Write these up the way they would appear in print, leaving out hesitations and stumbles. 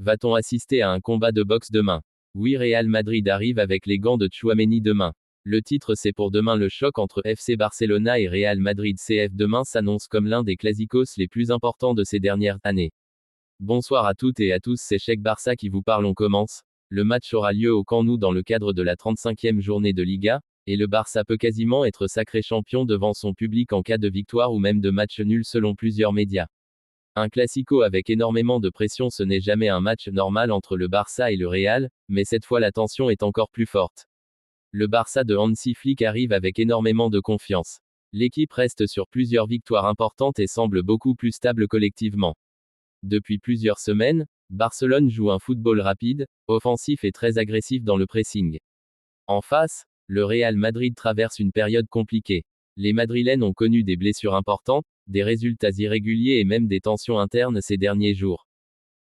Va-t-on assister à un combat de boxe demain? Oui, Real Madrid arrive avec les gants de Tchouaméni demain. Le titre c'est pour demain. Le choc entre FC Barcelona et Real Madrid CF demain s'annonce comme l'un des clásicos les plus importants de ces dernières années. Bonsoir à toutes et à tous, c'est Cheikh Barça qui vous parle. On commence. Le match aura lieu au Camp Nou dans le cadre de la 35e journée de Liga, et le Barça peut quasiment être sacré champion devant son public en cas de victoire ou même de match nul selon plusieurs médias. Un classico avec énormément de pression, ce n'est jamais un match normal entre le Barça et le Real, mais cette fois la tension est encore plus forte. Le Barça de Hansi Flick arrive avec énormément de confiance. L'équipe reste sur plusieurs victoires importantes et semble beaucoup plus stable collectivement. Depuis plusieurs semaines, Barcelone joue un football rapide, offensif et très agressif dans le pressing. En face, le Real Madrid traverse une période compliquée. Les Madrilènes ont connu des blessures importantes, des résultats irréguliers et même des tensions internes ces derniers jours.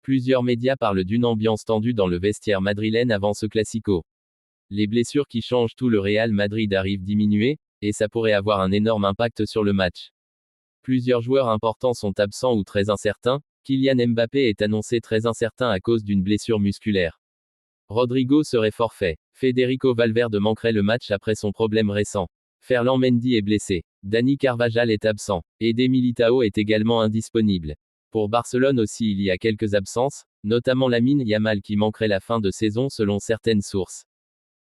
Plusieurs médias parlent d'une ambiance tendue dans le vestiaire madrilène avant ce classico. Les blessures qui changent tout. Le Real Madrid arrive diminué, et ça pourrait avoir un énorme impact sur le match. Plusieurs joueurs importants sont absents ou très incertains. Kylian Mbappé est annoncé très incertain à cause d'une blessure musculaire. Rodrigo serait forfait. Federico Valverde manquerait le match après son problème récent. Ferland Mendy est blessé. Dani Carvajal est absent. Eder Militao est également indisponible. Pour Barcelone aussi il y a quelques absences, notamment Lamine Yamal qui manquerait la fin de saison selon certaines sources.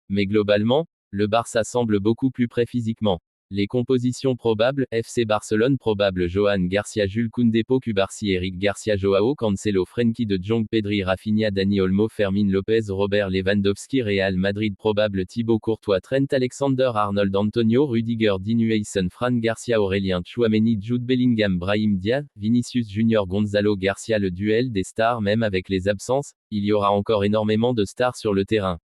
Mais globalement, le Barça semble beaucoup plus prêt physiquement. Les compositions probables: FC Barcelone probable Johan Garcia, Jules Koundé, Pau Cubarsí, Eric Garcia, Joao Cancelo, Frenkie de Jong, Pedri, Rafinha, Dani Olmo, Fermín López, Robert Lewandowski. Real Madrid probable Thibaut Courtois, Trent Alexander-Arnold, Antonio Rüdiger, Dean Huijsen, Fran Garcia, Aurélien Tchouaméni, Jude Bellingham, Brahim Diaz, Vinicius Junior, Gonzalo Garcia. Le duel des stars. Même avec les absences, il y aura encore énormément de stars sur le terrain.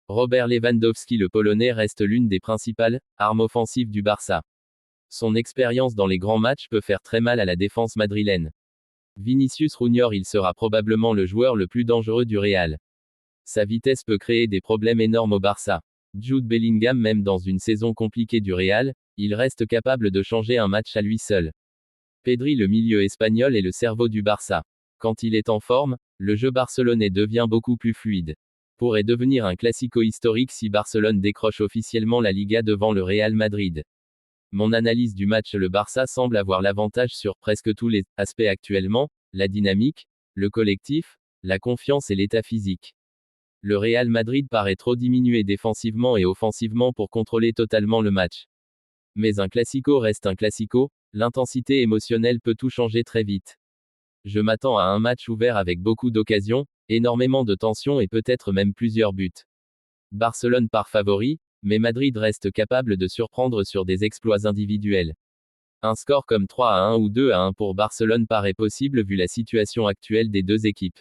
Robert Lewandowski, le Polonais, reste l'une des principales armes offensives du Barça. Son expérience dans les grands matchs peut faire très mal à la défense madrilène. Vinicius Junior, il sera probablement le joueur le plus dangereux du Real. Sa vitesse peut créer des problèmes énormes au Barça. Jude Bellingham, même dans une saison compliquée du Real, il reste capable de changer un match à lui seul. Pedri, le milieu espagnol, est le cerveau du Barça. Quand il est en forme, le jeu barcelonais devient beaucoup plus fluide. Pourrait devenir un classico historique si Barcelone décroche officiellement la Liga devant le Real Madrid. Mon analyse du match: le Barça semble avoir l'avantage sur presque tous les aspects actuellement: la dynamique, le collectif, la confiance et l'état physique. Le Real Madrid paraît trop diminué défensivement et offensivement pour contrôler totalement le match. Mais un classico reste un classico, l'intensité émotionnelle peut tout changer très vite. Je m'attends à un match ouvert avec beaucoup d'occasions, énormément de tension et peut-être même plusieurs buts. Barcelone part favori, mais Madrid reste capable de surprendre sur des exploits individuels. Un score comme 3-1 ou 2-1 pour Barcelone paraît possible vu la situation actuelle des deux équipes.